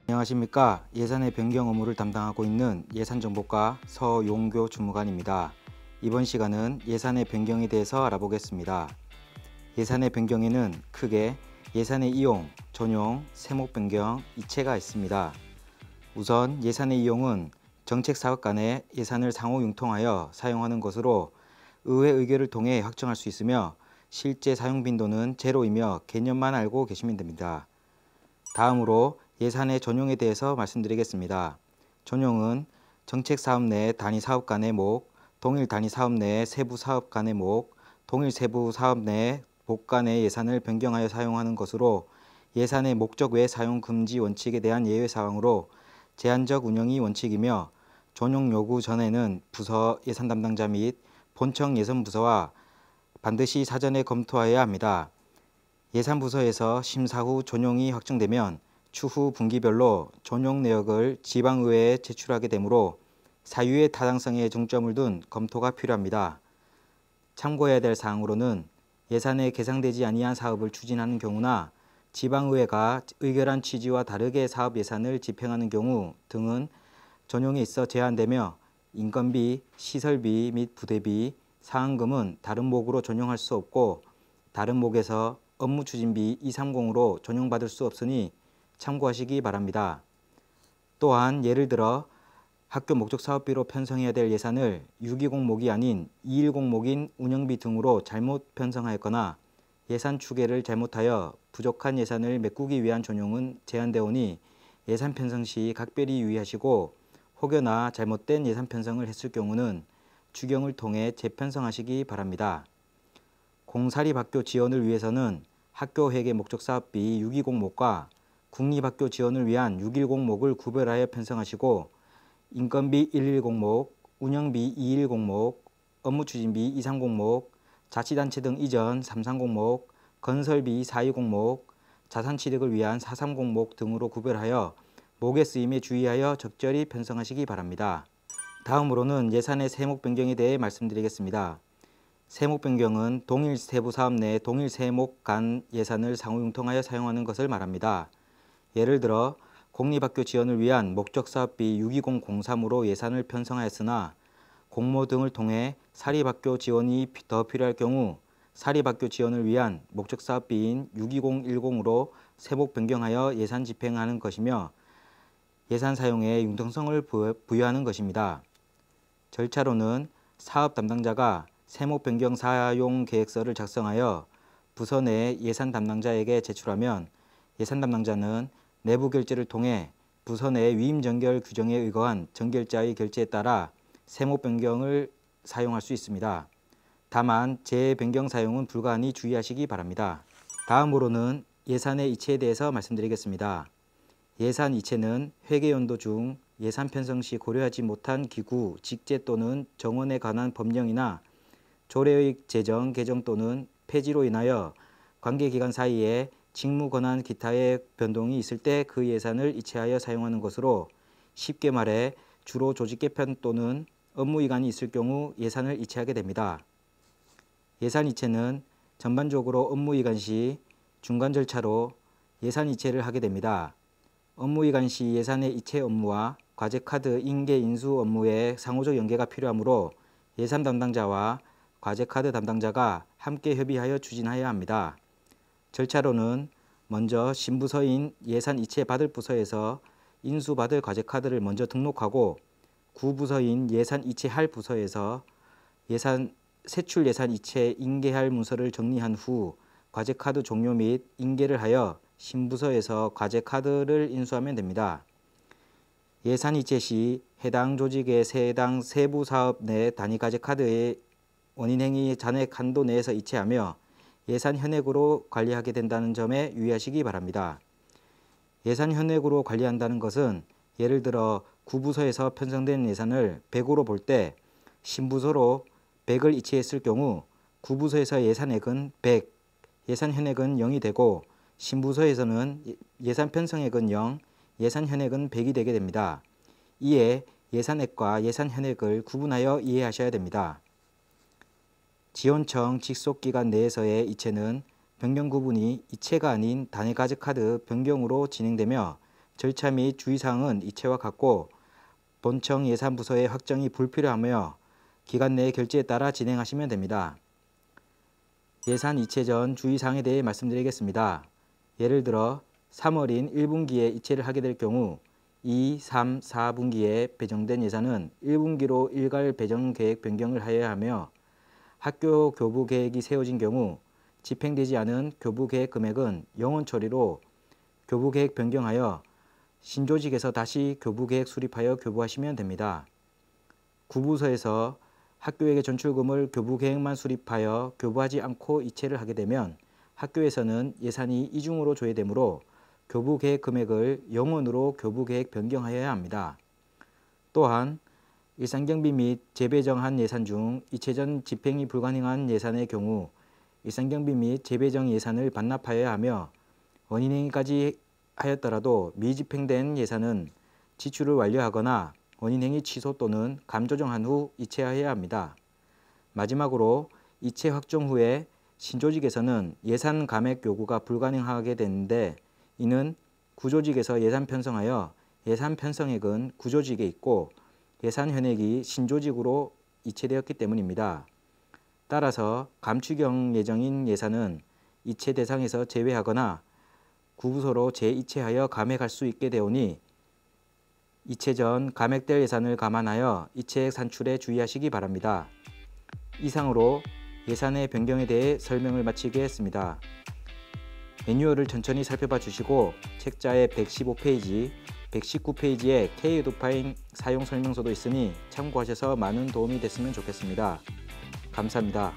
안녕하십니까. 예산의 변경 업무를 담당하고 있는 예산정보과 서용교 주무관입니다. 이번 시간은 예산의 변경에 대해서 알아보겠습니다. 예산의 변경에는 크게 예산의 이용, 전용, 세목 변경, 이체가 있습니다. 우선 예산의 이용은 정책사업 간의 예산을 상호 융통하여 사용하는 것으로 의회 의결을 통해 확정할 수 있으며 실제 사용 빈도는 제로이며 개념만 알고 계시면 됩니다. 다음으로 예산의 전용에 대해서 말씀드리겠습니다. 전용은 정책사업 내 단위 사업 간의 목, 동일 단위 사업 내 세부 사업 간의 목, 동일 세부 사업 내 목 간의 예산을 변경하여 사용하는 것으로 예산의 목적 외 사용 금지 원칙에 대한 예외 사항으로 제한적 운영이 원칙이며 전용 요구 전에는 부서 예산 담당자 및 본청 예산부서와 반드시 사전에 검토하여야 합니다. 예산부서에서 심사 후 전용이 확정되면 추후 분기별로 전용 내역을 지방의회에 제출하게 되므로 사유의 타당성에 중점을 둔 검토가 필요합니다. 참고해야 될 사항으로는 예산에 계상되지 아니한 사업을 추진하는 경우나 지방의회가 의결한 취지와 다르게 사업 예산을 집행하는 경우 등은 전용에 있어 제한되며 인건비, 시설비 및 부대비, 사항금은 다른 목으로 전용할 수 없고 다른 목에서 업무추진비 230으로 전용받을 수 없으니 참고하시기 바랍니다. 또한 예를 들어 학교 목적 사업비로 편성해야 될 예산을 620 목이 아닌 210 목인 운영비 등으로 잘못 편성하였거나 예산 추계를 잘못하여 부족한 예산을 메꾸기 위한 전용은 제한되오니 예산 편성 시 각별히 유의하시고 혹여나 잘못된 예산 편성을 했을 경우는 추경을 통해 재편성하시기 바랍니다. 공사립학교 지원을 위해서는 학교 회계 목적 사업비 620 목과 국립학교 지원을 위한 610 목을 구별하여 편성하시고 인건비 110 목, 운영비 210 목, 업무추진비 230 목, 자치단체 등 이전 330 목, 건설비 420 목, 자산취득을 위한 430 목 등으로 구별하여 목의 쓰임에 주의하여 적절히 편성하시기 바랍니다. 다음으로는 예산의 세목 변경에 대해 말씀드리겠습니다. 세목 변경은 동일 세부 사업 내 동일 세목 간 예산을 상호 융통하여 사용하는 것을 말합니다. 예를 들어 공립학교 지원을 위한 목적 사업비 62003으로 예산을 편성하였으나 공모 등을 통해 사립학교 지원이 더 필요할 경우 사립학교 지원을 위한 목적 사업비인 62010으로 세목 변경하여 예산 집행하는 것이며 예산 사용에 융통성을 부여하는 것입니다. 절차로는 사업 담당자가 세목 변경 사용 계획서를 작성하여 부서 내 예산 담당자에게 제출하면 예산 담당자는 내부 결제를 통해 부서 내 위임 정결 규정에 의거한 정결자의 결제에 따라 세목 변경을 사용할 수 있습니다. 다만 재변경 사용은 불가하니 주의하시기 바랍니다. 다음으로는 예산의 이체에 대해서 말씀드리겠습니다. 예산 이체는 회계연도 중 예산 편성 시 고려하지 못한 기구, 직제 또는 정원에 관한 법령이나 조례의 제정, 개정 또는 폐지로 인하여 관계기관 사이에 직무 권한 기타의 변동이 있을 때 그 예산을 이체하여 사용하는 것으로 쉽게 말해 주로 조직 개편 또는 업무 이관이 있을 경우 예산을 이체하게 됩니다. 예산 이체는 전반적으로 업무 이관 시 중간 절차로 예산 이체를 하게 됩니다. 업무 이관 시 예산의 이체 업무와 과제 카드 인계 인수 업무의 상호적 연계가 필요하므로 예산 담당자와 과제 카드 담당자가 함께 협의하여 추진해야 합니다. 절차로는 먼저 신부서인 예산 이체 받을 부서에서 인수받을 과제 카드를 먼저 등록하고 구부서인 예산 이체할 부서에서 세출 예산 이체 인계할 문서를 정리한 후 과제 카드 종료 및 인계를 하여 신부서에서 과제 카드를 인수하면 됩니다. 예산 이체 시 해당 조직의 해당 세부 사업 내 단위 과제 카드의 원인행위 잔액 한도 내에서 이체하며 예산 현액으로 관리하게 된다는 점에 유의하시기 바랍니다. 예산 현액으로 관리한다는 것은 예를 들어 구부서에서 편성된 예산을 100으로 볼 때 신부서로 100을 이체했을 경우 구부서에서 예산액은 100, 예산 현액은 0이 되고 신부서에서는 예산 편성액은 0, 예산 현액은 100이 되게 됩니다. 이에 예산액과 예산 현액을 구분하여 이해하셔야 됩니다. 지원청 직속기관 내에서의 이체는 변경 구분이 이체가 아닌 단위 가족 카드 변경으로 진행되며 절차 및 주의사항은 이체와 같고 본청 예산부서의 확정이 불필요하며 기간 내 결제에 따라 진행하시면 됩니다. 예산 이체 전 주의사항에 대해 말씀드리겠습니다. 예를 들어 3월인 1분기에 이체를 하게 될 경우 2, 3, 4분기에 배정된 예산은 1분기로 일괄 배정 계획 변경을 하여야 하며 학교 교부 계획이 세워진 경우 집행되지 않은 교부 계획 금액은 영원 처리로 교부 계획 변경하여 신조직에서 다시 교부 계획 수립하여 교부하시면 됩니다. 구부서에서 학교에게 전출금을 교부 계획만 수립하여 교부하지 않고 이체를 하게 되면 학교에서는 예산이 이중으로 조회되므로 교부 계획 금액을 영원으로 교부 계획 변경하여야 합니다. 또한 일상경비 및 재배정한 예산 중 이체 전 집행이 불가능한 예산의 경우 일상경비 및 재배정 예산을 반납하여야 하며 원인행위까지 하였더라도 미집행된 예산은 지출을 완료하거나 원인행위 취소 또는 감조정한 후 이체하여야 합니다. 마지막으로 이체 확정 후에 신조직에서는 예산 감액 요구가 불가능하게 되는데 이는 구조직에서 예산 편성하여 예산 편성액은 구조직에 있고 예산 현액이 신조직으로 이체되었기 때문입니다. 따라서 감축형 예정인 예산은 이체 대상에서 제외하거나 구부서로 재이체하여 감액할 수 있게 되오니 이체 전 감액될 예산을 감안하여 이체액 산출에 주의하시기 바랍니다. 이상으로 예산의 변경에 대해 설명을 마치겠습니다. 매뉴얼을 천천히 살펴봐 주시고 책자의 115페이지, 119페이지에 K-에듀파인 사용 설명서도 있으니 참고하셔서 많은 도움이 됐으면 좋겠습니다. 감사합니다.